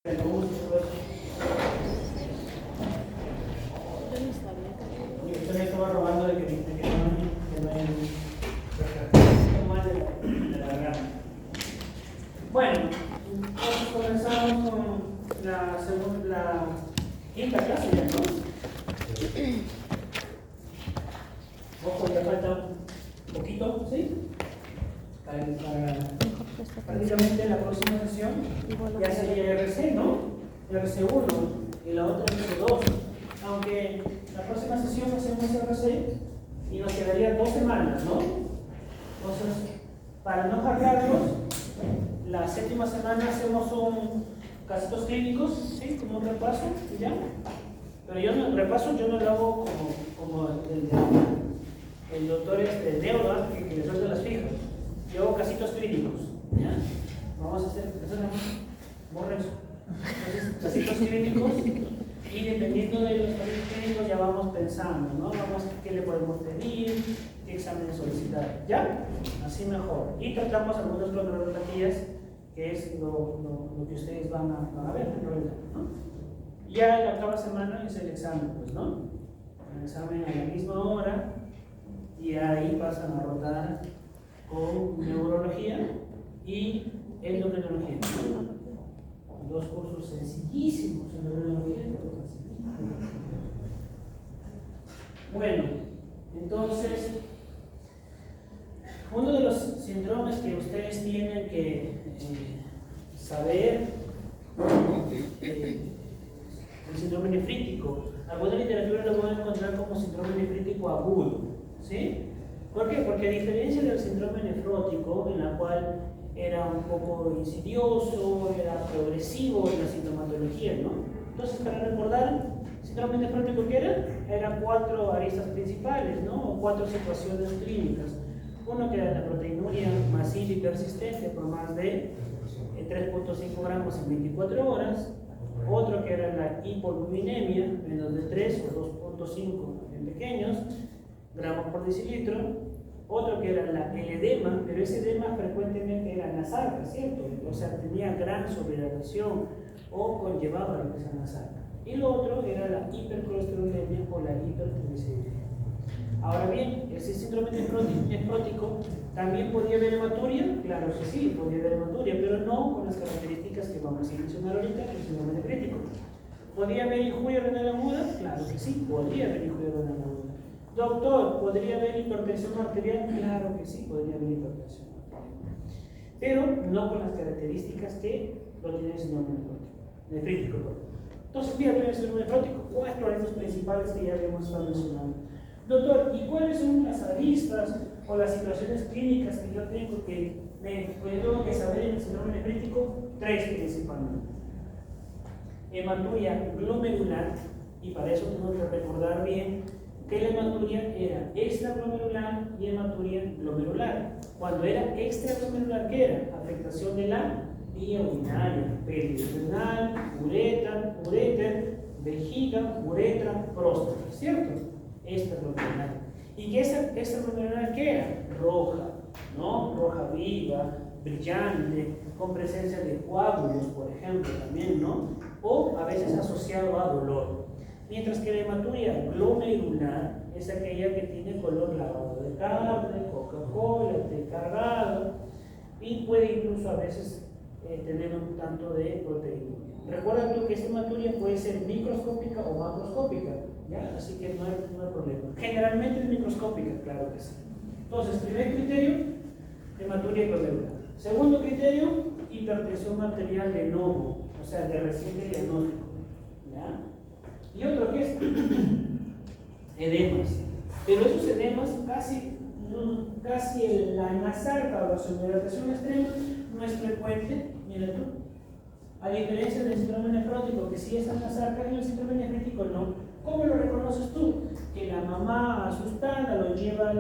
Usted me estaba robando de que no hay mal de la garganta. Bueno, entonces comenzamos con la quinta clase ya, ¿no? Ojo, ya falta un poquito, ¿sí? Prácticamente la próxima sesión ya sería RC, ¿no? RC1 y la otra RC2. Aunque la próxima sesión hacemos RC y nos quedaría 2 semanas, ¿no? Entonces, para no cargarlos, la séptima semana hacemos casos clínicos, ¿sí? Como un repaso y ya. Pero yo no, el repaso yo no lo hago como el doctor Neura, que le suelta las fijas. Yo hago casitos clínicos, ¿ya? Vamos a hacer, borra eso. Entonces, casitos clínicos, y dependiendo de los casitos clínicos ya vamos pensando, ¿no? Vamos a qué le podemos pedir, qué exámenes solicitar, ¿ya? Así mejor. Y tratamos algunas glomerulopatías, que es lo que ustedes van a ver en realidad, ¿no? Ya la octava semana es el examen, pues, ¿no? El examen a la misma hora, y ahí pasan a rotar con neurología y endocrinología. 2 cursos sencillísimos en neurología. Bueno, entonces, uno de los síndromes que ustedes tienen que saber, el síndrome nefrítico. Alguna literatura lo pueden encontrar como síndrome nefrítico agudo, ¿sí? ¿Por qué? Porque a diferencia del síndrome nefrótico, en la cual era un poco insidioso, era progresivo en la sintomatología, ¿no? Entonces, para recordar, síndrome nefrótico, ¿qué era? Eran 4 aristas principales, ¿no? O 4 situaciones clínicas. Uno que era la proteinuria masiva y persistente por más de 3.5 gramos en 24 horas. Otro que era la hipoglucemia, menos de 3 o 2.5 en pequeños gramos por decilitro. Otro que era el edema, pero ese edema frecuentemente era nasal, ¿cierto? O sea, tenía gran sobrelatación o conllevaba lo que es nasal. Y lo otro era la hipercolesterolemia o la hipertrigliceridemia. Ahora bien, ese síndrome nefrótico también podía haber hematuria, claro que sí, podía haber hematuria, pero no con las características que vamos a mencionar ahorita en el síndrome nefrítico. ¿Podría haber injuria renal aguda? Claro que sí, podría haber injuria renal aguda. Doctor, ¿podría haber hipertensión arterial? Claro que sí, podría haber hipertensión arterial. Pero no con las características que lo tiene el síndrome nefrítico. Entonces, fíjate el síndrome nefrótico, 4 aristas principales que ya habíamos estado mencionando. Doctor, ¿y cuáles son las aristas o las situaciones clínicas que yo tengo que saber en el síndrome nefrítico? 3 principalmente. Hematuria glomerular, y para eso tengo que recordar bien que la hematuria era extraglomerular y hematuria glomerular. Cuando era extraglomerular, ¿qué era? Afectación de la vía urinaria, perirenal, uréter, vejiga, uretra, próstata, ¿cierto? Extraglomerular. ¿Y qué es extraglomerular? ¿Qué era? Roja, ¿no? Roja viva, brillante, con presencia de coágulos, por ejemplo, también, ¿no? O a veces asociado a dolor. Mientras que la hematuria glomerular es aquella que tiene color lavado de carne, Coca-Cola, té cargado, y puede incluso a veces tener un tanto de proteína. Recuerda tú que esta hematuria puede ser microscópica o macroscópica, ¿ya? Así que no hay problema. Generalmente es microscópica, claro que sí. Entonces, primer criterio, hematuria glomerular. Segundo criterio, hipertensión arterial de novo, o sea, de reciente diagnóstico, ¿ya? Y otro que es edemas. Pero esos edemas casi la nasarca o la sobrelatación extrema no es frecuente, mira tú. A diferencia del síndrome nefrótico, que sí es nasarca, en el síndrome nefrítico no. ¿Cómo lo reconoces tú? Que la mamá asustada lo lleva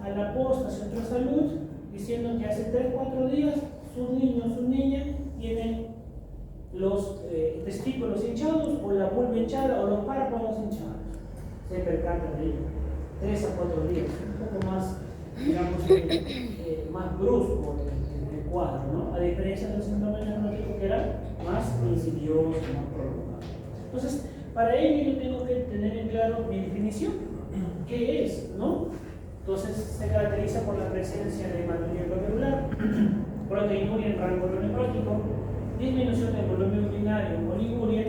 a la posta, centro de salud, diciendo que hace 3-4 días su niño o su niña tiene los testículos hinchados, o la vulva hinchada, o los párpados hinchados. Se percatan de ello. 3 a 4 días, un poco más, digamos, más brusco el cuadro, ¿no? A diferencia del síndrome nefrótico, que era más insidioso, no prolongado. Entonces, para ello yo tengo que tener en claro mi definición. ¿Qué es? ¿No? Entonces, se caracteriza por la presencia de hematuria glomerular, proteinuria en rango no nefrótico, disminución del volumen urinario o oliguria,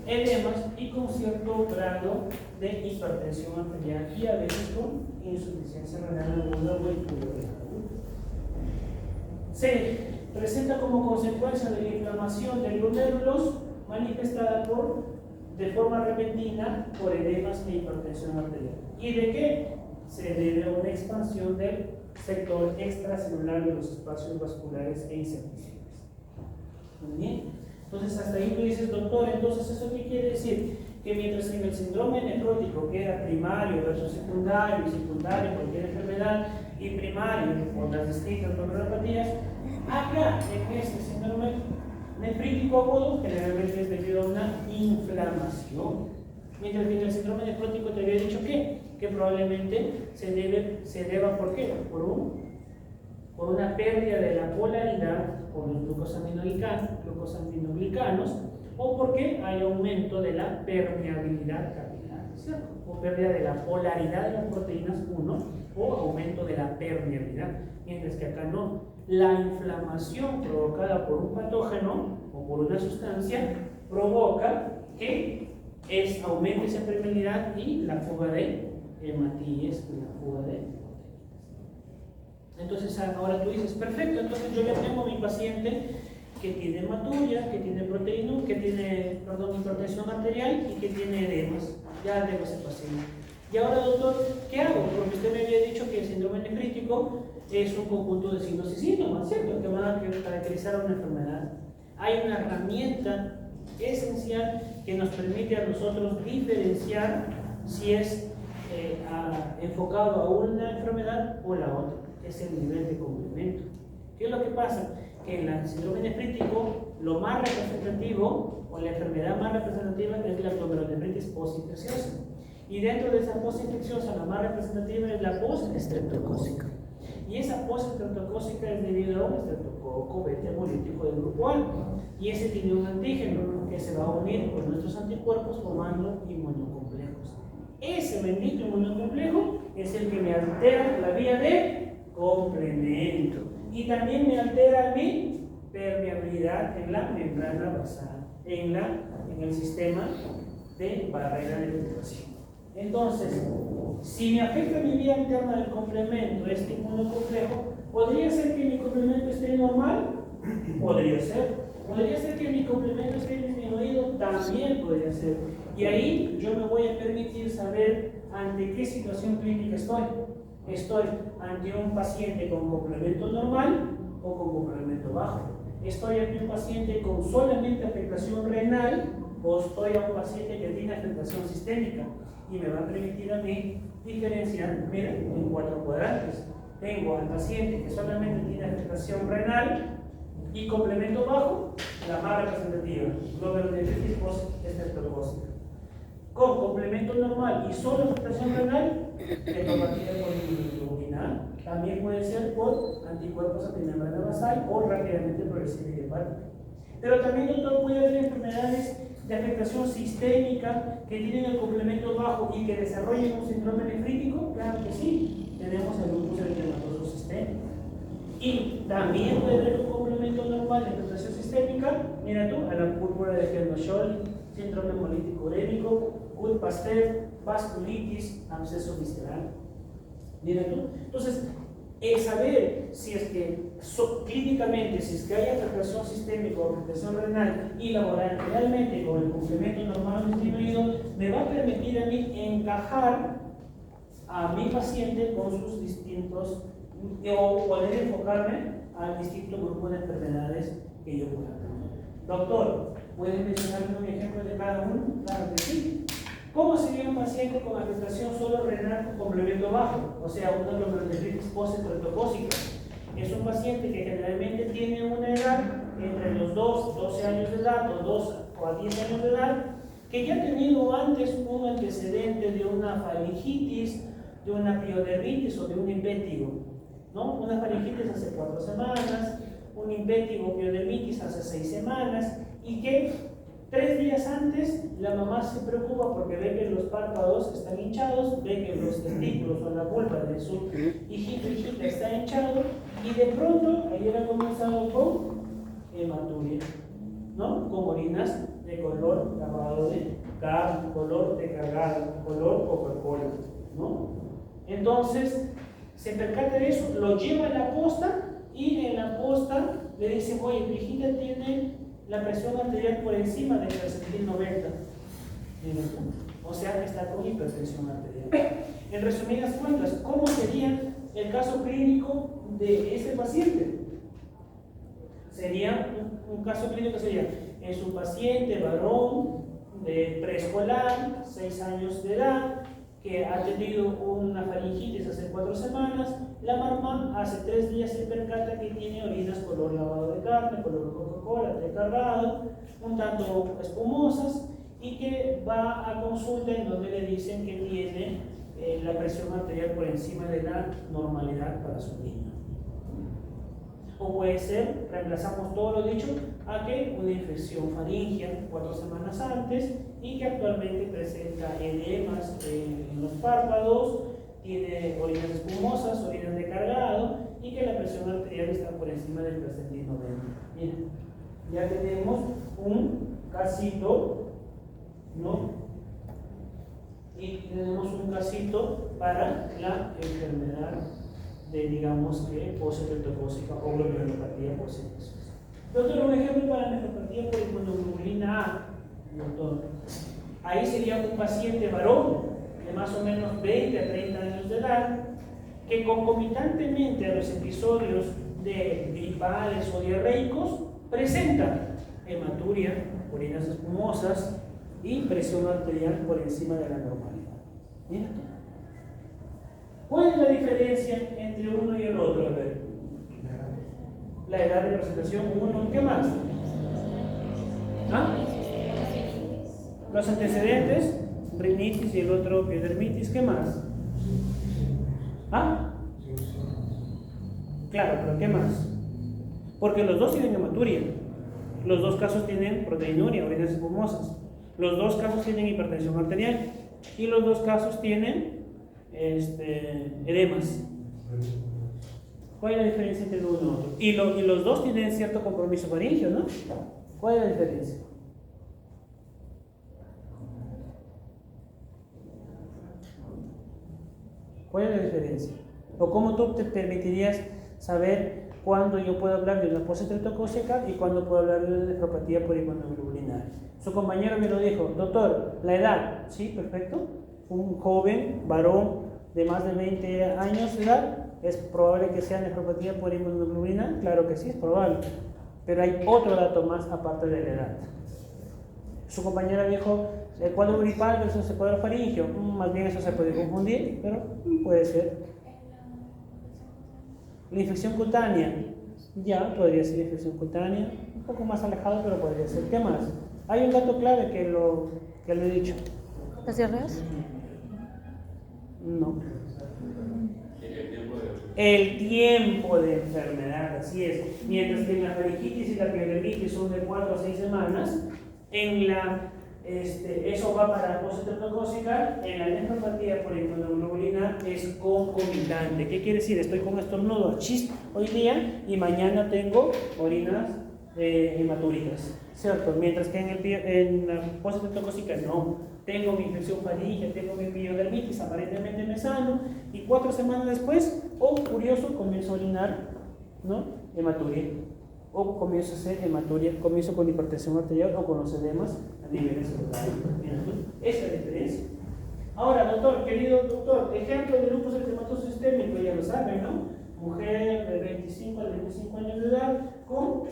edemas y con cierto grado de hipertensión arterial y a veces con insuficiencia renal aguda o hipovolemia. Se presenta como consecuencia de la inflamación de glomérulos manifestada de forma repentina por edemas e hipertensión arterial. ¿Y de qué? Se debe a una expansión del sector extracelular de los espacios vasculares e intersticiales. Muy bien. Entonces, hasta ahí tú dices, doctor, entonces, ¿eso qué quiere decir? Que mientras en el síndrome nefrótico queda primario versus secundario, y secundario cualquier enfermedad, y primario por las distintas glomerulopatías, acá en este síndrome nefrítico agudo generalmente es debido a una inflamación. Mientras que en el síndrome nefrótico te había dicho que probablemente se deba, ¿por qué? Por una pérdida de la polaridad por los glucosaminoglicanos, o porque hay aumento de la permeabilidad capilar, ¿cierto? O pérdida de la polaridad de las proteínas 1 o aumento de la permeabilidad, mientras que acá no. La inflamación provocada por un patógeno o por una sustancia provoca que aumente esa permeabilidad y la fuga de hematíes, la fuga de proteínas. Entonces ahora tú dices, perfecto, entonces yo ya tengo mi paciente que tiene hematuria, que tiene proteína, que tiene, hipertensión arterial y que tiene edemas. Ya tengo ese paciente. Y ahora, doctor, ¿qué hago? Porque usted me había dicho que el síndrome nefrítico es un conjunto de signos y síntomas, ¿cierto? Que van a caracterizar una enfermedad. Hay una herramienta esencial que nos permite a nosotros diferenciar si es enfocado a una enfermedad o la otra, que es el nivel de complemento. ¿Qué es lo que pasa? Que en el síndrome nefrítico, lo más representativo, o la enfermedad más representativa, es la glomerulonefritis postinfecciosa. Y dentro de esa postinfecciosa, la más representativa es la postestreptocócica. Y esa postestreptocócica es debido a un estreptococo beta hemolítico del grupo A. Y ese tiene un antígeno que se va a unir con nuestros anticuerpos formando inmunocomplejos. Ese bendito inmunocomplejo es el que me altera la vía de complemento. Y también me altera mi permeabilidad en la membrana basal, en el sistema de barrera de filtración. Entonces, si me afecta mi vía interna del complemento, este inmunocomplejo, ¿podría ser que mi complemento esté normal? Podría ser. ¿Podría ser que mi complemento esté disminuido? También podría ser. Y ahí yo me voy a permitir saber ante qué situación clínica estoy. Estoy ante un paciente con complemento normal o con complemento bajo. Estoy ante un paciente con solamente afectación renal o estoy a un paciente que tiene afectación sistémica. Y me va a permitir a mí diferenciar, miren, en 4 cuadrantes. Tengo al paciente que solamente tiene afectación renal y complemento bajo, la más representativa, glomerulonefritis postestreptocócica. Con complemento normal y solo afectación renal, hepatopatía poliglobulina, también puede ser por anticuerpos antimembrana basal o rápidamente progresiva hepática. Pero también, doctor, puede haber enfermedades de afectación sistémica que tienen el complemento bajo y que desarrollen un síndrome nefrítico. Claro que sí, tenemos el lupus eritematoso sistémico. Y también puede haber un complemento normal de afectación sistémica, mira tú, a la púrpura de Kernoshoel, síndrome hemolítico urémico, Gutt-Pasteur, vasculitis, absceso visceral. Mira tú. Entonces, el saber si es que clínicamente, si es que hay afectación sistémica o afectación renal y laboral realmente con el complemento normal disminuido, me va a permitir a mí encajar a mi paciente con sus distintos, o poder enfocarme al distinto grupo de enfermedades que yo pueda tener. Doctor, ¿pueden mencionarme un ejemplo de cada uno? Claro que sí. ¿Cómo sería un paciente con afectación solo renal con complemento bajo? O sea, una glomerulonefritis postestreptocócica. Es un paciente que generalmente tiene una edad entre los 12 años de edad o 2 o a 10 años de edad, que ya ha tenido antes un antecedente de una faringitis, de una piodermitis o de un impétigo, ¿no? Una faringitis hace 4 semanas, un impétigo piodermitis hace 6 semanas, y que 3 días antes, la mamá se preocupa porque ve que los párpados están hinchados, ve que los testículos o la vulva de su hijito o hijita está hinchado, y de pronto ayer ha comenzado con hematuria, ¿no? Con orinas de color lavado de carne, color de cagada, color Coca-Cola, ¿no? Entonces, se percata de eso, lo lleva a la posta y en la posta le dicen, oye, tu hijita tiene la presión arterial por encima del percentil 90. O sea, está con hipertensión arterial. En resumidas cuentas, ¿cómo sería el caso clínico de ese paciente? Sería un caso clínico, es un paciente varón de preescolar, 6 años de edad, que ha tenido una faringitis hace 4 semanas. La mamá hace 3 días se percata que tiene orinas color lavado de carne, color Coca-Cola, té cargado, un tanto espumosas, y que va a consulta en donde le dicen que tiene la presión arterial por encima de la normalidad para su niño. O puede ser, reemplazamos todo lo dicho, a que una infección faríngea 4 semanas antes y que actualmente presenta edemas en los párpados, tiene orinas espumosas, orinas de cargado, y que la presión arterial está por encima del percentil 90. Miren, ya tenemos un casito, ¿no? Y tenemos un casito para la enfermedad de, digamos, que positocócica o glomerulopatía positocócica. Doctor, un ejemplo para la nefropatía por inmunoglobulina A, doctor. Ahí sería un paciente varón de más o menos 20 a 30 años de edad, que concomitantemente a los episodios de gripales o diarreicos presenta hematuria, orinas espumosas y presión arterial por encima de la normalidad. ¿Mira? ¿Cuál es la diferencia entre uno y el otro? A ver. La edad de presentación, uno, ¿qué más? ¿Ah? Los antecedentes, rinitis y el otro piodermitis, ¿qué más? ¿Ah? Claro, pero ¿qué más? Porque los dos tienen hematuria, los dos casos tienen proteinuria, orinas espumosas, los dos casos tienen hipertensión arterial y los dos casos tienen edemas. ¿Cuál es la diferencia entre uno y otro? Y los dos tienen cierto compromiso faríngeo, ¿no? ¿Cuál es la diferencia? ¿Cuál es la diferencia? ¿O cómo tú te permitirías saber cuándo yo puedo hablar de una positocócica y cuándo puedo hablar de una nefropatía por inmunoglobulinaria? Su compañero me lo dijo, doctor, la edad, sí, perfecto. Un joven, varón de más de 20 años de edad, ¿es probable que sea nefropatía por inmunoglobulina? Claro que sí, es probable. Pero hay otro dato más aparte de la edad. Su compañera dijo, el cuadro gripal versus el cuadro faríngeo. Más bien eso se puede confundir, pero puede ser. La infección cutánea. Ya, podría ser infección cutánea. Un poco más alejado, pero podría ser. ¿Qué más? Hay un dato clave que lo he dicho. ¿Las diarreas? No. El tiempo de enfermedad, así es. Mientras que en la faringitis y la piodermitis son de 4 a 6 semanas, en la, eso va para la positocócica, en la nefropatía por inmunoglobulina es concomitante. ¿Qué quiere decir? Estoy con estornudo hoy día y mañana tengo orinas hematúricas, ¿cierto? Mientras que en la positocócica no. Tengo mi infección faríngea, tengo mi piodermitis, aparentemente me sano, y 4 semanas después, curioso, comienzo a orinar, ¿no? Hematuria. O comienzo a hacer hematuria, comienzo con hipertensión arterial o con los edemas a niveles celulares. Esa es la diferencia. Ahora, doctor, querido doctor, ejemplo de lupus eritematoso sistémico, ya lo saben, ¿no? Mujer de 25 a 25 años de edad con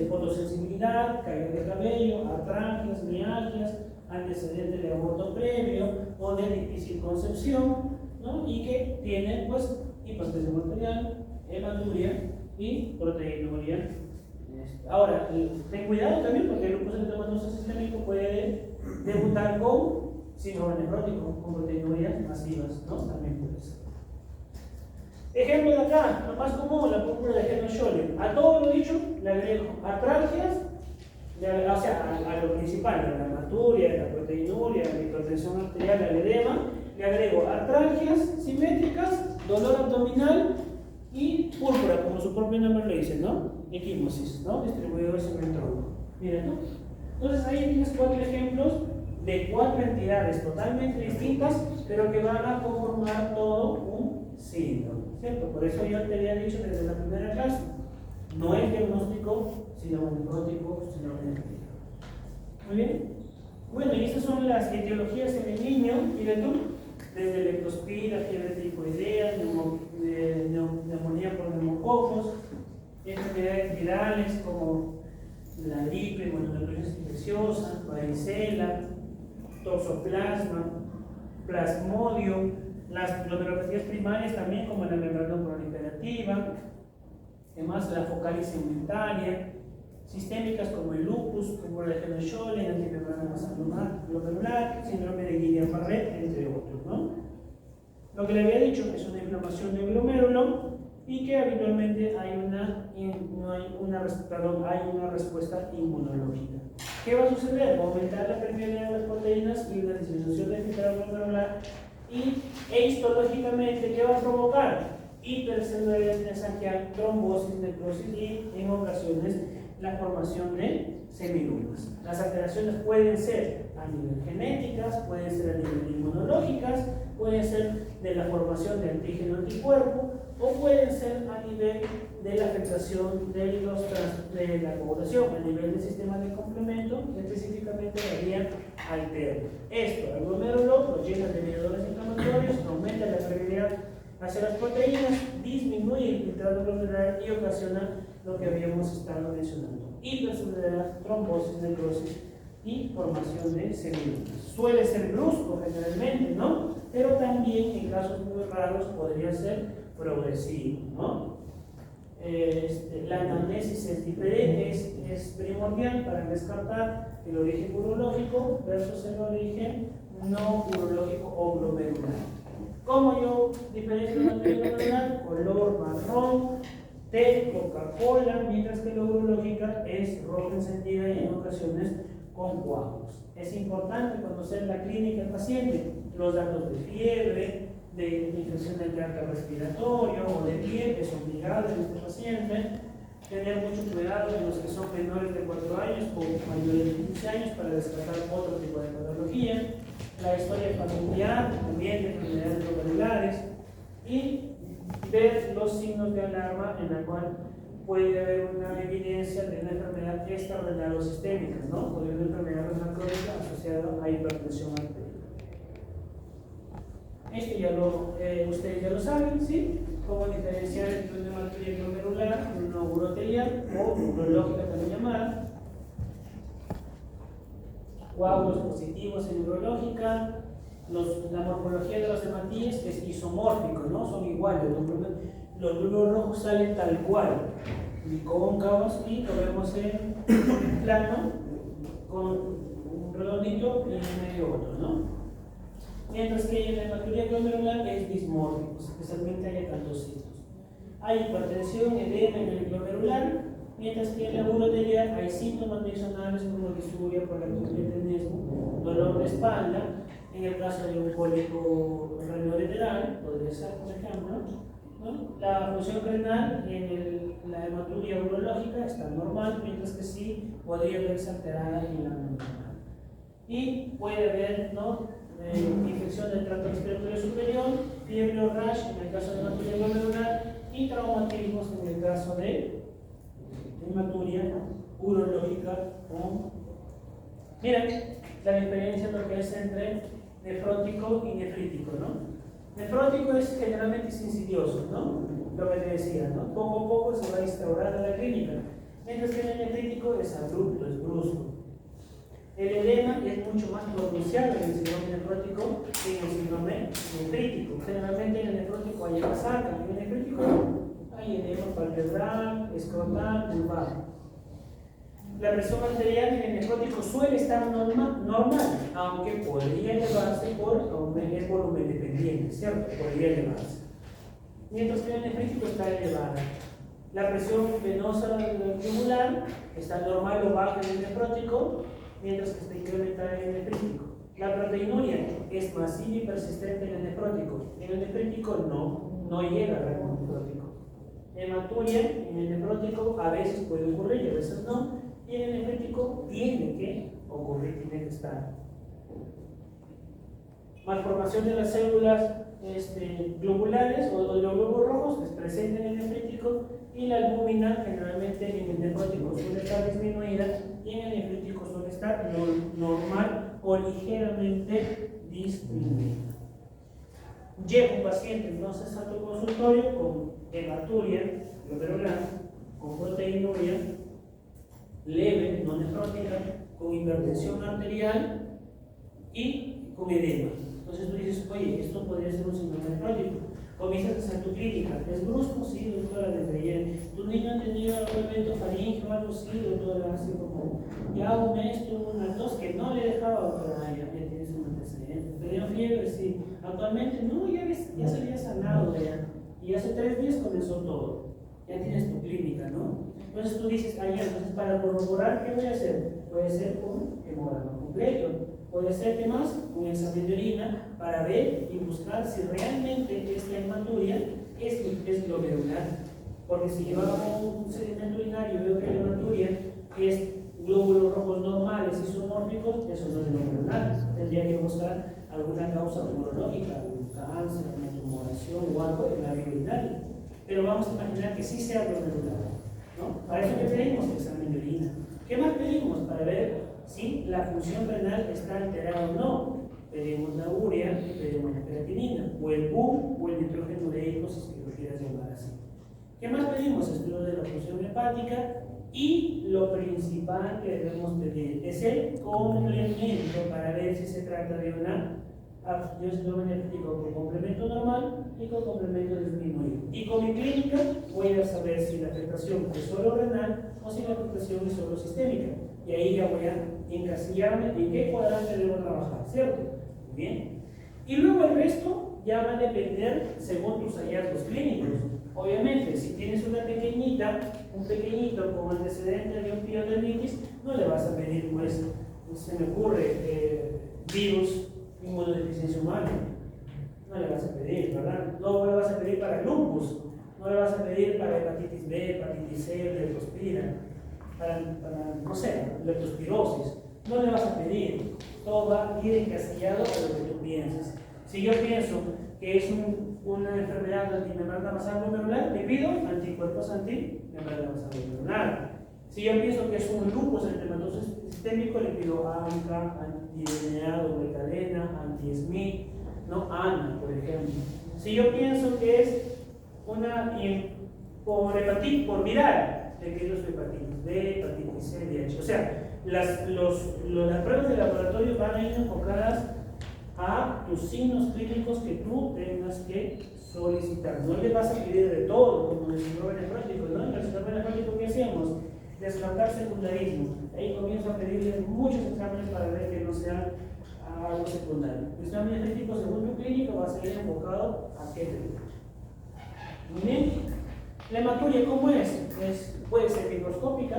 fotosensibilidad, caída de cabello, artralgias, mialgias, antecedente de aborto previo o de difícil concepción, ¿no? Y que tiene pues hipertensión arterial, hematuria y proteinuria. Ahora, ten cuidado también porque el lupus eritematoso sistémico puede debutar con síndrome nefrótico, con proteinurias masivas, ¿no? También puede ser. Ejemplo de acá, lo más común, la púrpura de Heno-Schönlein. A todo lo dicho le agrego artralgias o sea, a lo principal, a la hematuria, a la proteinuria, a la hipertensión arterial, al edema, le agrego artralgias simétricas, dolor abdominal y púrpura, como su propio nombre lo dice, ¿no? Equimosis, ¿no? Distribuidores en el tronco. Miren, ¿no? Entonces ahí tienes 4 ejemplos de 4 entidades totalmente distintas, pero que van a conformar todo un síndrome, ¿cierto? Por eso yo te había dicho desde la primera clase, no es diagnóstico, sino nefrótico, sino nefrítico. Muy bien. Bueno, y estas son las etiologías en el niño, miren tú, desde leptospira, fiebre tifoidea, neumonía por neumococos, enfermedades virales como la gripe, mononucleosis infecciosa, varicela, toxoplasma, plasmodio, las glomerulopatías primarias también como la membrana proliferativa, además la focal y segmentaria, sistémicas como el lupus, hemorragia de Schollen, antimembrana glomerular, síndrome de Guillain-Barré, entre otros, ¿no? Lo que le había dicho es una inflamación del glomérulo y que habitualmente hay una respuesta inmunológica. ¿Qué va a suceder? Va a aumentar la permeabilidad de las proteínas y una disminución del filtrado glomerular e histológicamente, ¿qué va a provocar? Hipercelularidad mesangial, trombosis, necrosis y en ocasiones la formación de semilunas. Las alteraciones pueden ser a nivel genéticas, pueden ser a nivel inmunológicas, pueden ser de la formación de antígeno anticuerpo o pueden ser a nivel de la afectación de la coagulación, a nivel del sistema de complemento, específicamente la vía alterna. Esto, al glomérulo, lo llena de mediadores inflamatorios, aumenta la permeabilidad hacia las proteínas, disminuye el filtrado glomerular y ocasiona lo que habíamos estado mencionando: hipercelularidad, trombosis, necrosis y formación de semilunas. Suele ser brusco generalmente, ¿no? Pero también en casos muy raros podría ser progresivo, ¿no? La anamnesis es primordial para descartar el origen urológico versus el origen no urológico o glomerular. ¿Cómo yo diferencio el glomerular? Color marrón, té, Coca-Cola, mientras que la urológica es roja encendida y en ocasiones con coágulos. Es importante conocer la clínica del paciente, los datos de fiebre, de infección del tracto respiratorio o de piel, es obligado en este paciente. Tener mucho cuidado en los que son menores de 4 años o mayores de 15 años para descartar otro tipo de patología. La historia familiar, también de enfermedades glomerulares, y ver los signos de alarma en la cual puede haber una evidencia de una enfermedad extrarenal o sistémica, ¿no? O de una enfermedad renal crónica asociada a hipertensión arterial. Esto ya ustedes ya lo saben, ¿sí? Cómo diferenciar entre una hematuria glomerular, una urotelial o urológica también llamada. Coágulos positivos en urológica. La morfología de los hematíes es isomórfico, ¿no? Son iguales. Los glóbulos rojos salen tal cual, y cóncavos, y lo vemos en plano con un redondito y en medio otro, ¿no? Mientras que en la hematuria glomerular es dismórfico, especialmente hay tantos sitios. Hay hipertensión, edema en el glomerular, mientras que en la urotelial hay síntomas mencionables como disuria, prolactinomio, dolor de espalda. En el caso de un cólico renal podría ser, por ejemplo, ¿no? La función renal en la hematuria urológica está normal, mientras que sí podría verse alterada en la glomerular. Y puede haber, ¿no?, infección del tracto respiratorio superior, fiebre o rash en el caso de hematuria glomerular y traumatismos en el caso de hematuria urológica. Miren la diferencia lo que es entre nefrótico y nefrítico, ¿no? Nefrótico es generalmente insidioso, ¿no? Lo que te decía, ¿no? Poco a poco se va a instaurar en la clínica, mientras que el nefrítico es abrupto, es brusco. El edema es mucho más pronunciado en el síndrome nefrótico que en el síndrome nefrítico. Generalmente en el nefrótico hay más saca, en el nefrítico hay edema palpebral, escrotal, lumbar. La presión arterial en el nefrótico suele estar normal, aunque podría elevarse es volumen dependiente, ¿cierto? Podría elevarse. Mientras que en el nefrítico está elevada. La presión venosa yugular está normal o baja en el nefrótico, mientras que está incrementada en el nefrítico. La proteinuria es masiva y persistente en el nefrótico. En el nefrítico no llega al rango nefrótico. Hematuria en el nefrótico a veces puede ocurrir y a veces no. Y en el nefrítico tiene que ocurrir, tiene que estar. Malformación de las células globulares o de los globos rojos es presente en el nefrítico, y la albúmina generalmente en el nefrótico suele estar disminuida y en el nefrítico suele estar normal o ligeramente disminuida. Llevo un paciente entonces a tu consultorio con hematuria glomerular, con proteinuria leve, no nefrótica, con hipertensión arterial y con edema. Entonces tú dices, oye, esto podría ser un síndrome nefrótico. Comienzas a hacer tu clínica. ¿Es brusco? Sí, doctora, desde ayer. ¿Tu niño ha tenido algún evento faríngeo o algo así, doctora? Así como, ya un mes tuvo una tos que no le dejaba, doctora, ya tienes un antecedente. ¿Tenía fiebre? Sí. Actualmente, no, ya se había sanado ya. Y hace 3 días comenzó todo. Ya tienes tu clínica, ¿no? Entonces tú dices, entonces para corroborar, ¿qué voy a hacer? Puede ser un hemograma completo. Puede ser, ¿qué más? Un examen de orina para ver y buscar si realmente esta hematuria es glomerular. Porque si yo hago un sedimento urinario y veo que la hematuria es glóbulos rojos normales isomórficos, eso no es glomerular. Tendría que buscar alguna causa neurológica, un cáncer, una tumoración o algo en la vía urinaria. Pero vamos a imaginar que sí sea glomerular, ¿no? Para eso que pedimos el examen de orina. ¿Qué más pedimos? Para ver si la función renal está alterada o no. Pedimos la urea, pedimos la creatinina, o el BUN o el nitrógeno ureico, si es que lo quieras llamar así. ¿Qué más pedimos? Estudio de la función hepática, y lo principal que debemos pedir es el complemento para ver si se trata de una síndrome nefrítico con complemento normal y con complemento disminuido. Y con mi clínica voy a saber si la afectación es solo renal o si la afectación es solo sistémica. Y ahí ya voy a encasillarme en qué cuadrante debo trabajar, ¿cierto? Bien. Y luego el resto ya va a depender según tus hallazgos clínicos. Obviamente, si tienes una pequeñita, un pequeñito con antecedente de un pielonefritis, no le vas a pedir, pues, se me ocurre, virus, inmunodeficiencia humana. No le vas a pedir, ¿verdad? No le vas a pedir para lupus, no le vas a pedir para hepatitis B, hepatitis C, leptospira, para no sé, leptospirosis. No le vas a pedir. Todo va a ir encasillado a lo que tú piensas. Si yo pienso que es una enfermedad antimembrana basal glomerular, le pido anticuerpos antimembrana basal glomerular. Si yo pienso que es un lupus eritematoso sistémico, le pido ANCA, anti-DNA, doble cadena, anti-SMI, ¿no? ANA, por ejemplo. Si yo pienso que es por viral, le pido su hepatitis B, hepatitis C, VIH. O sea, las pruebas de laboratorio van a ir enfocadas a tus signos clínicos que tú tengas que solicitar. No le vas a pedir de todo, como en el síndrome nefrótico, ¿no? En el síndrome nefrótico, ¿qué hacemos? Descartar secundarismo. Ahí comienzo a pedirle muchos exámenes para ver que no sea algo secundario. El examen nefrítico, según tu clínico, va a ser enfocado a qué clínico. Muy bien. La hematuria, ¿cómo es? Puede ser microscópica,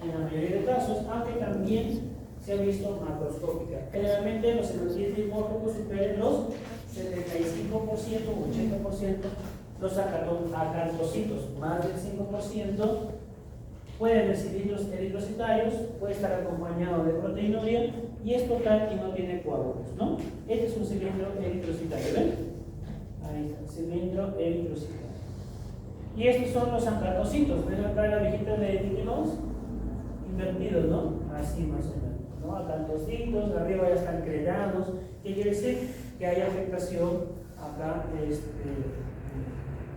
en la mayoría de casos, aunque también se ha visto macroscópica. Generalmente los hematoides dimórficos superan los 75% o 80%, los acantocitos más del 5%, pueden recibir los eritrocitarios, puede estar acompañado de proteinuria y es total y no tiene coágulos, ¿no? Este es un cilindro eritrocitario, ¿ven? Ahí está, cilindro eritrocitario. Y estos son los acantocitos, ¿ven acá la viejita de Mickey invertidos, ¿no? Así más o menos, ¿no? Acantocitos, arriba ya están crenados. ¿Qué quiere decir? Que hay afectación acá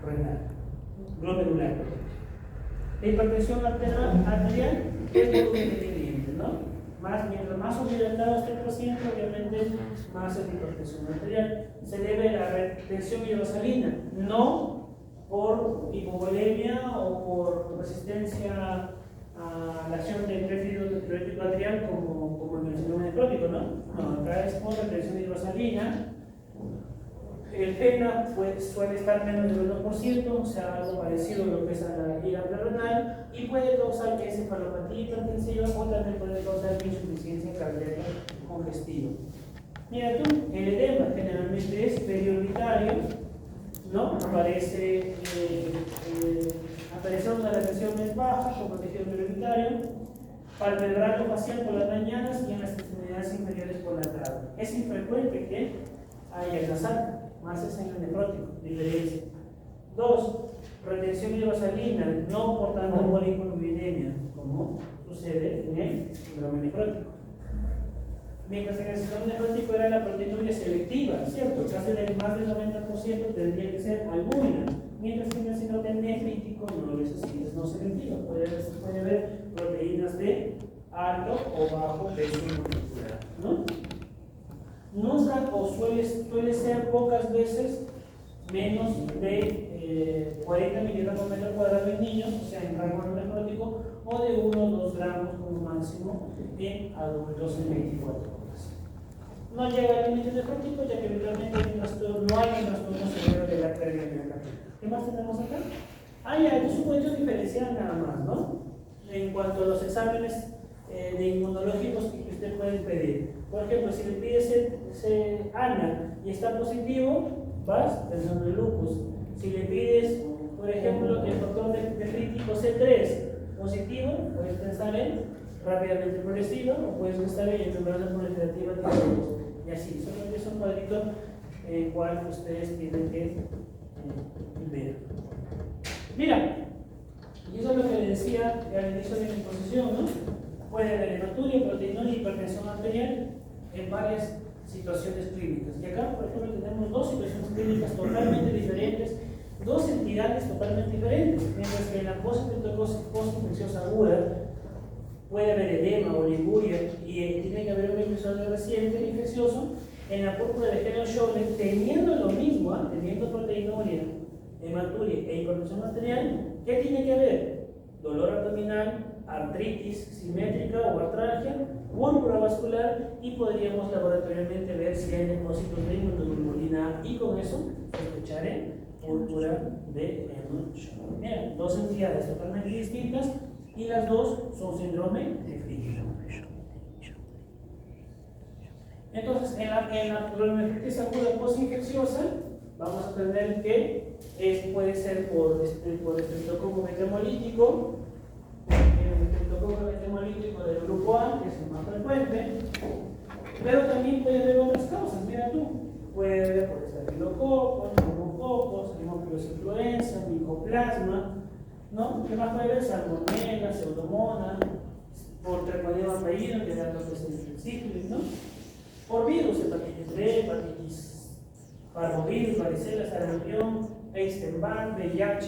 renal, glomerular. La hipertensión arterial es volumen dependiente, ¿no? Mientras más obligado esté el paciente, obviamente más es hipertensión arterial. Se debe a la retención hidrosalina, no por hipovolemia o por resistencia a la acción del tréfido arterial como en el síndrome nefrótico, ¿no? No, acá es por retención hidrosalina. el PENA pues, suele estar menos del 1%, o sea, algo parecido a lo que es a la ira renal, y puede causar encefalopatía hipertensiva o también puede causar insuficiencia cardíaca congestiva. Mira tú, el edema generalmente es periorbitario, ¿no? Aparece una presión es baja, como tejido prioritario, palpebral o facial por las mañanas y en las extremidades inferiores por la tarde. Es infrecuente que haya nasal, más es sangue nefrótico, diferencia. 2. Retención hidrosalina, no por tanto polipominemia, como sucede en el síndrome nefrótico. Mientras en el síndrome nefrótico era la proteinuria selectiva, ¿cierto? Casi del más del 90% tendría que ser albúmina, mientras que en el síndrome nefrítico no es así, es no selectiva. Puede haber proteínas de alto o bajo peso molecular, ¿no? Nunca o suele ser pocas veces menos de 40 miligramos por metro cuadrado en niños, o sea, en rango nefrótico, o de 1 o 2 gramos como máximo en adultos en 24 horas. No llega al límite nefrótico, ya que realmente no hay un trastorno severo de la cardiopatía. ¿Qué más tenemos acá? Ya, es un poquito diferencial nada más, ¿no? En cuanto a los exámenes de inmunológicos que usted puede pedir. Por ejemplo, si le pides ANA y está positivo, vas pensando en lupus. Si le pides, por ejemplo, el factor nefrítico C3 positivo, puedes pensar en rápidamente progresivo o puedes pensar en membrana proliferativa tipo 2. Y así, solamente es un cuadrito en el cual ustedes tienen que ver. Mira, y eso es lo que le decía al inicio de mi exposición, ¿no? Puede haber hematuria, proteinuria y hipertensión arterial en varias situaciones clínicas. Y acá, por ejemplo, tenemos dos situaciones clínicas totalmente diferentes, dos entidades totalmente diferentes. Mientras que en la postinfecciosa aguda puede haber edema, oliguria y tiene que haber un episodio reciente infeccioso, en la púrpura de Helen-Schönlein, teniendo lo mismo, teniendo proteinuria, hematuria e hipertensión arterial, ¿qué tiene que haber? Dolor abdominal, artritis simétrica o artralgia, púrpura vascular, y podríamos laboratorialmente ver si hay depósitos de inmunoglobulina A, y con eso sospecharé púrpura de Helen-Schönlein. Mira, dos entidades totalmente distintas y las dos son síndrome nefrítico. Entonces, en la glomerulonefritis aguda postinfecciosa, vamos a tener que puede ser por estreptococo metamolítico, del grupo A, que es el más frecuente, pero también puede haber otras causas. Mira tú, puede haber por estafilococos, neumococos, hemófilos influenza, micoplasma, ¿no? ¿Qué más puede haber? Salmonella, pseudomonas, por treponema apellido, que da los sífilis, ¿no? Por virus, hepatitis B, hepatitis parvovirus, varicela, sarampión, Epstein-Barr, VIH,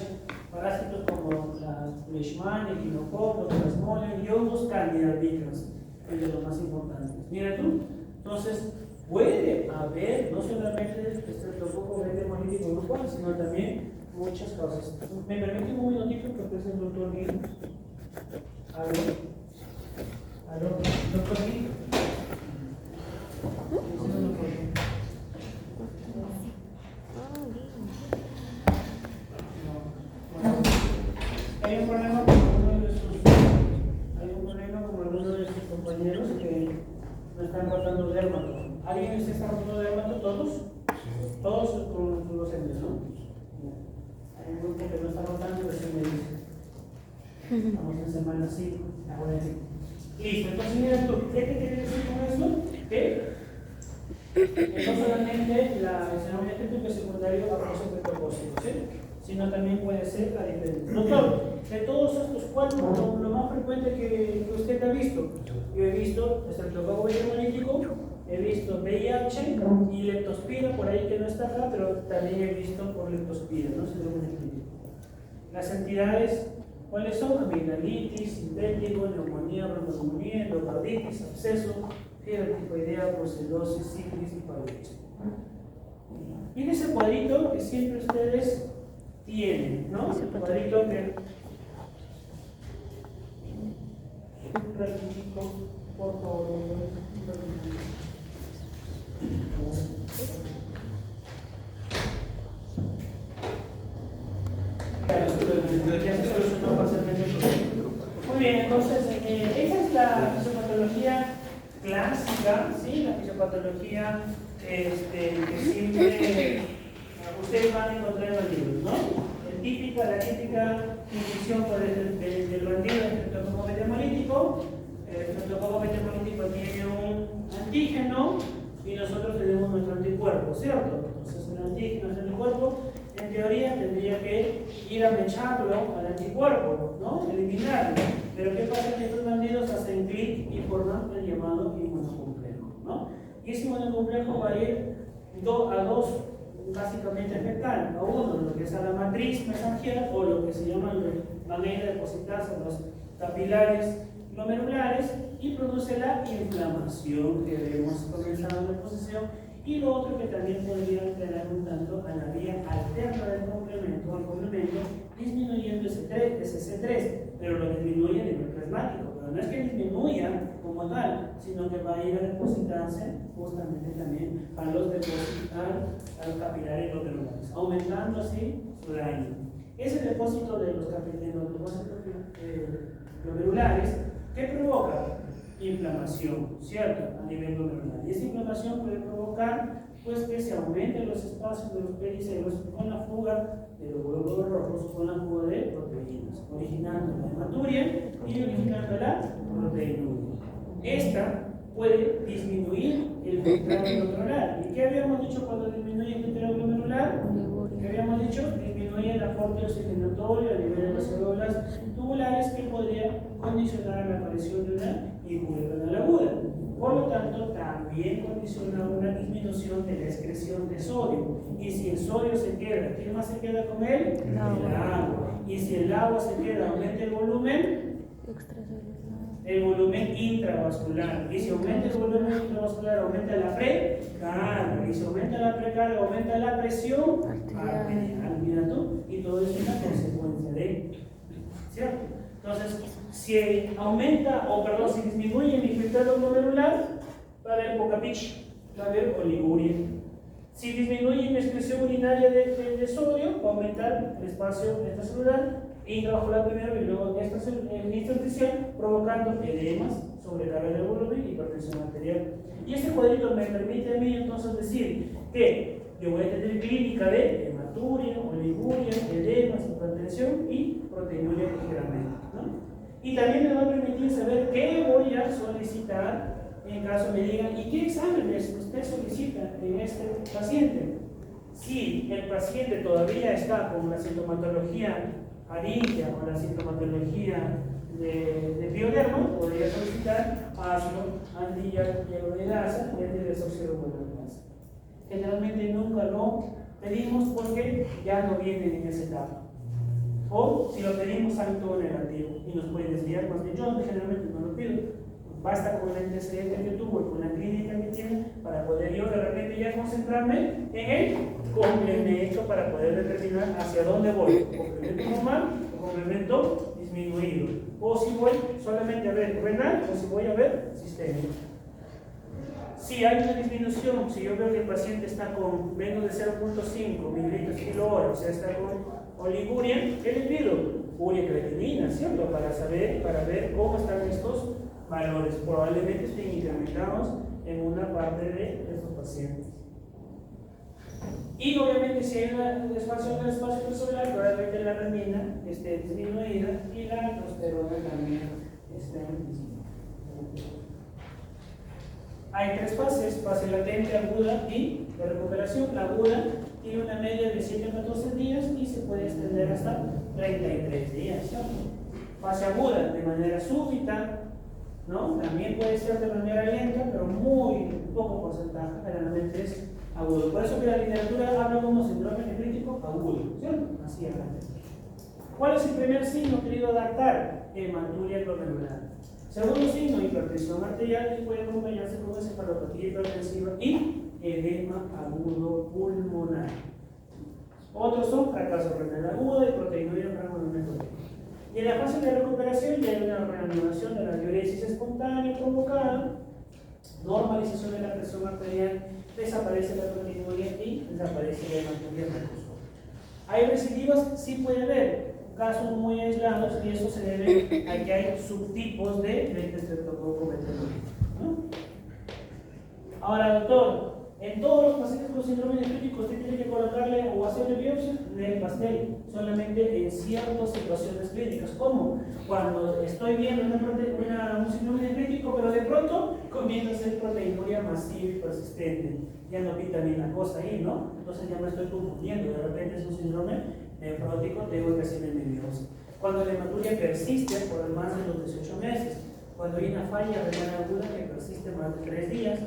parásitos como la Leishmania, el Echinococcus, Plasmodium y hongos Candida albicans, es de los más importantes. Mira tú, entonces puede haber no solamente estreptococo metamolítico grupal, sino también muchas causas. ¿Me permite un minutito porque es el doctor Gil? ¿Aló? ¿Doctor Gil? Hay un problema con alguno de sus compañeros que no están rotando dermato. ¿Alguien se está rotando dermato? ¿Todos? Todos con los entes, ¿no? Hay un grupo que no está rotando, recién me dice. Estamos en semana 5. Listo, entonces mira tú, ¿qué te quiere decir con esto? Que no solamente el síndrome nefrítico secundario a causa de propósito, ¿sí? Sino también puede ser la diferencia. Doctor, de todos estos cuatro, lo más frecuente que usted ha visto, yo he visto estreptococo metamolítico, he visto VIH y leptospira, por ahí que no está acá, pero también he visto por leptospira, ¿no? Síndrome nefrítico. Las entidades, ¿cuáles son? Amigdalitis, sintético, neumonía, bronconeumonía, endocarditis, absceso, fiebre tifoidea, brucelosis, sífilis y parvovirus. Y en ese cuadrito que siempre ustedes tienen, ¿no? Ese cuadrito que un ratito, por favor. clásica, ¿sí? La fisiopatología que siempre ustedes van a encontrar en los libros, ¿no? La típica infección del bandido del estreptococo metamolítico. El estreptococo metamolítico tiene un antígeno y nosotros tenemos nuestro anticuerpo, ¿cierto? Entonces el antígeno es el cuerpo, en teoría tendría que ir a mecharlo al anticuerpo, ¿no? Eliminarlo. Pero ¿qué pasa? Que estos bandidos hacen clic y forman el llamado inmunocomplejo, ¿no? Y ese inmunocomplejo va a ir a dos básicamente afectar a uno, lo que es a la matriz mesangial o lo que se llama van a ir a depositarse en los capilares glomerulares y produce la inflamación que vemos comenzando en la exposición. Y lo otro que también podría alterar un tanto a la vía alterna del complemento, al complemento, disminuyendo ese C3, pero lo disminuye a nivel plasmático. Pero no es que disminuya como tal, sino que va a ir a depositarse justamente también a los capilares glomerulares, aumentando así su daño. Ese depósito de los capilares glomerulares, ¿qué provoca? Inflamación, ¿cierto? A nivel glomerular. Y esa inflamación puede provocar pues, que se aumenten los espacios de los pericelos con la fuga de los glóbulos rojos, con la fuga de proteínas, originando la hematuria y originando la proteinuria. Esta puede disminuir el filtrado glomerular. ¿Y qué habíamos dicho cuando disminuye el filtrado glomerular? ¿Qué habíamos dicho? Disminuye el aporte oxigenatorio a nivel de las células tubulares que podría condicionar la aparición de una injuria renal aguda. Por lo tanto, también condiciona una disminución de la excreción de sodio. Y si el sodio se queda, ¿quién más se queda con él? El agua. Y si el agua se queda, aumenta el volumen intravascular. Y si aumenta el volumen intravascular, aumenta la precarga. Y si aumenta la precarga, aumenta la presión arterial. Mira tú. Y todo eso es una consecuencia de, ¿cierto? Entonces, si si disminuye mi filtrado glomerular, va a haber poca pitch, va a haber oliguria. Si disminuye mi excreción urinaria de sodio, va a aumentar el espacio extracelular, intravascular primero y luego intersticial, provocando edemas, sobrecarga del volumen y hipertensión arterial. Y este cuadrito me permite a mí entonces decir que yo voy a tener clínica de hematuria, oliguria, edemas, hipertensión y proteinuria ligeramente, ¿no? Y también me va a permitir saber qué voy a solicitar en caso me digan, ¿y qué exámenes usted solicita en este paciente? Si el paciente todavía está con la sintomatología faríngea o la sintomatología de pioderma, podría solicitar ácido antihialuronidasa y antidesoxirribonucleasa. Generalmente nunca lo pedimos porque ya no vienen en esa etapa. O si lo pedimos alto negativo y nos puede desviar más bien. Yo generalmente no lo pido. Basta con el antecedente que tuvo y con la clínica que tiene para poder yo de repente ya concentrarme en el complemento para poder determinar hacia dónde voy. Complemento normal o complemento disminuido. O si voy solamente a ver renal o si voy a ver sistémico. Si hay una disminución, si yo veo que el paciente está con menos de 0.5 mililitros kilo hora, o sea, está con oliguria, ¿qué le pido? Urea creatinina, ¿cierto? Para ver cómo están estos valores. Probablemente estén incrementados en una parte de estos pacientes. Y obviamente si hay un espacio extracelular, probablemente la renina esté disminuida y la aldosterona también esté disminuida. Hay tres fases: fase latente, aguda y de recuperación. La aguda tiene una media de 7 a 14 días y se puede extender hasta 33 días. ¿Cierto? Fase aguda de manera súbita, ¿no? También puede ser de manera lenta, pero muy poco porcentaje, generalmente es agudo. Por eso que la literatura habla como síndrome nefrítico agudo, ¿cierto? Así habla. ¿Cuál es el primer signo querido adaptar? Hematuria glomerular. Segundo signo, hipertensión arterial, y puede acompañarse con encefalopatía hipertensiva y edema agudo pulmonar. Otros son fracaso renal agudo y proteinuria francamente. Y en la fase de recuperación ya hay una reanudación de la diuresis espontánea provocada, normalización de la presión arterial, desaparece la proteinuria y desaparece la hematuria recursoria. ¿Hay recidivas? Sí puede haber. Casos muy aislados, y eso se debe a que hay subtipos de Streptococcus metamolítico, ¿no? Ahora, doctor, en todos los pacientes con síndrome nefrítico usted tiene que colocarle o hacerle biopsia del pastel, solamente en ciertas situaciones clínicas. ¿Cómo? Cuando estoy viendo un síndrome nefrítico, pero de pronto comienza a ser proteinuria masiva y persistente. Ya no pinta bien la cosa ahí, ¿no? Entonces ya me estoy confundiendo, de repente es un síndrome nefrótico, tengo que hacer mi biopsia. Cuando la hematuria persiste por más de los 18 meses, cuando hay una falla renal aguda que persiste más de 3 días,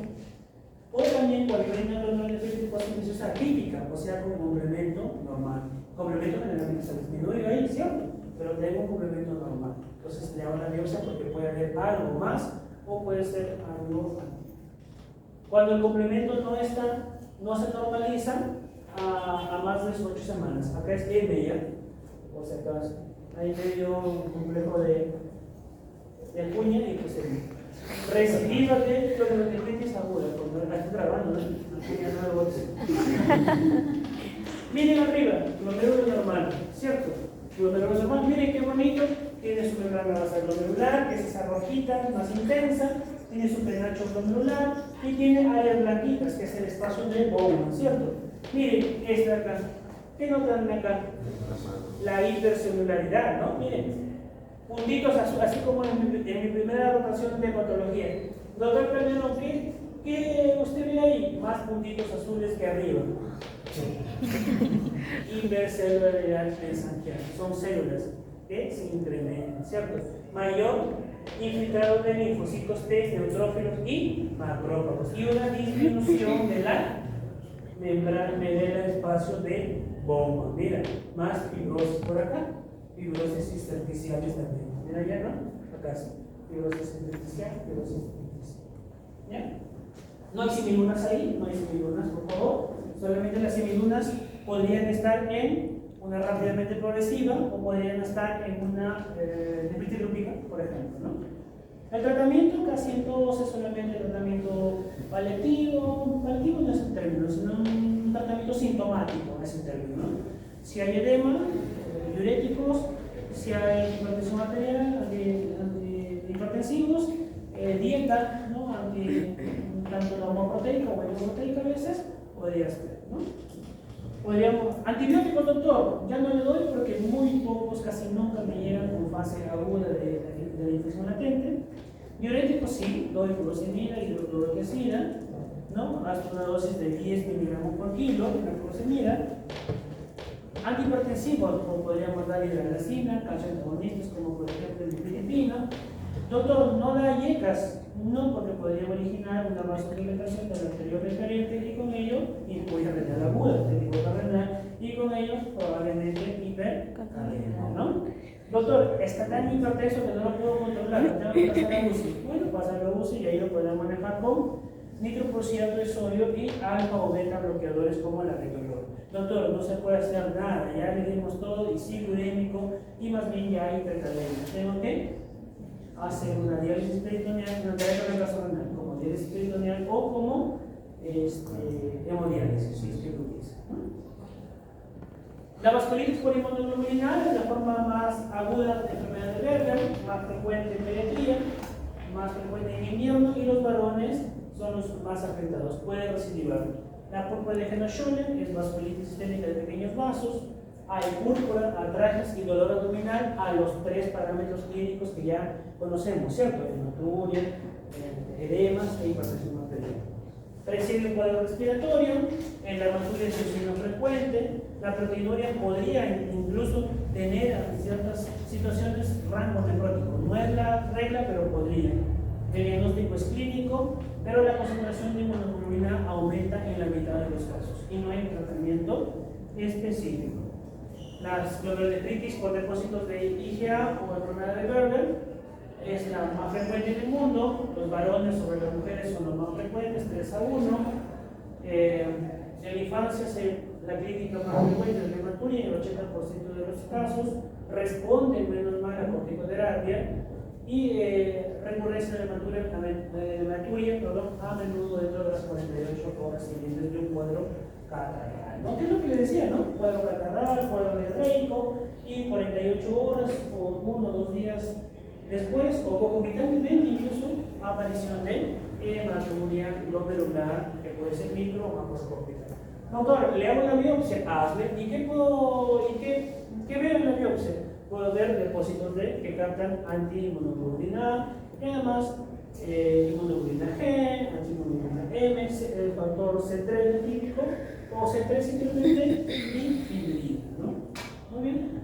o también cuando hay una renal nefrítica silenciosa atípica, o sea, con complemento normal. Complemento generalmente se disminuye ahí, ¿cierto? Pero tengo un complemento normal. Entonces le hago la biopsia porque puede haber algo más o puede ser algo atípico. Cuando el complemento no se normaliza a más de 8 semanas, acá es M ya, por si acaso. Ahí me dio un complejo de cuña y pues recidiva de clonodefritis aguda, cuando estoy grabando, ¿no? Miren arriba, glomérulo normal, ¿cierto? Glomérulo normal, miren qué bonito, tiene su membrana basal glomerular, que es esa rojita más intensa, tiene su penacho glomerular y tiene áreas blanquitas, que es el espacio de Bowman, ¿cierto? Miren, esta acá, ¿qué notan acá? La hipercelularidad, ¿no? Miren, puntitos azules, así como en mi primera rotación de patología. Doctor Calderón, ¿qué usted ve ahí? Más puntitos azules que arriba. Hipercelularidad mesangial. Son células que se incrementan, ¿cierto? Mayor infiltrado de linfocitos T, neutrófilos y macrófagos. Y una disminución de la membrana del espacio de Bowman. Mira, más fibrosis por acá. Fibrosis intersticiales también. Mira ya, ¿no? Acá sí. Fibrosis intersticial, fibrosis intersticial. ¿Ya? No hay semilunas ahí, no hay semilunas, por favor. Solamente las semilunas podrían estar en una rápidamente progresiva o podrían estar en una nefritis lúpica, por ejemplo, ¿no? El tratamiento casi en todos es solamente el tratamiento paliativo. Paliativo no es el término, sino un tratamiento sintomático, es el término, ¿no? Si hay edema, diuréticos, si hay hipertensión arterial, antihipertensivos, dieta, ¿no? Tanto la homoproteica o hidroproteica a veces, podría ser, ¿no? Antibióticos, doctor, ya no le doy porque muy pocos, casi nunca me llegan con fase aguda de la infección latente. Diuréticos sí, doy furosemida y hidroclorotiazida, ¿no? Hasta una dosis de 10 miligramos por kilo de la furosemida. Antihipertensivos, como podríamos dar hidralazina, calcioantagonistas como por ejemplo el difenidrina. Doctor, no da IECAS, no, porque podría originar una vasodilatación del arteriol referente y con ello impolla renal aguda, de tipo renal, y con ello probablemente hipercalemia, ¿no? Doctor, está tan hipertenso que no lo puedo controlar, tengo que pasar a UCI. Bueno, pasar a UCI y ahí lo podemos manejar con nitroprusiato de sodio y alfa o beta bloqueadores como la retoriol. Doctor, no se puede hacer nada, ya le dimos todo y sigue urémico y más bien ya hay hipercalemia. Tengo que hacer una diálisis peritoneal, una diálisis renal, como diálisis peritoneal o como hemodiálisis, si es que lo utiliza, ¿no? La vasculitis por inmunoglobulinar es la forma más aguda de enfermedad de Berger, más frecuente en pediatría, más frecuente en invierno, y los varones son los más afectados, puede recidivar. La púrpura de Henoch-Schönlein es vasculitis sistémica de pequeños vasos, hay púrpura, artralgias y dolor abdominal a los 3 parámetros clínicos que ya conocemos, ¿cierto? Hematuria, edemas e hipertensión arterial. Preside un cuadro respiratorio, en la hematuria es un frecuente, la proteinuria podría incluso tener en ciertas situaciones rango nefrótico. No es la regla, pero podría. El diagnóstico es clínico, pero la concentración de inmunoglobulina aumenta en la mitad de los casos y no hay tratamiento específico. Las glomerulonefritis por depósitos de IgA o enfermedad de Berger es la más frecuente en el mundo. Los varones sobre las mujeres son los más frecuentes, 3-1. En la infancia la clínica más frecuente es la hematuria en el 80% de los casos. Responde menos mal a corticoterapia y recurrencia de hematuria a menudo dentro de las 48 horas siguientes de un cuadro catarral, ¿no? ¿Qué es lo que le decía, no? Cuadro catarral, cuadro diarreico, y 48 horas o 1 o 2 días después, o concomitantemente incluso, aparición de hematuria glomerular macroscópica. Doctor, le hago una biopsia, hazle. ¿Y qué veo en la biopsia? Puedo ver depósitos que captan antiinmunoglobulina A y además inmunoglobulina G, antiinmunoglobulina M, el factor C3 típico o C3 simplemente y fibrina, ¿no? Muy bien.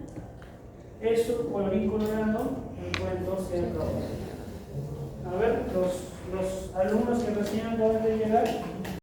Eso, colorín colorado, el cuento se acabó. A ver, los alumnos que recién acaban de llegar.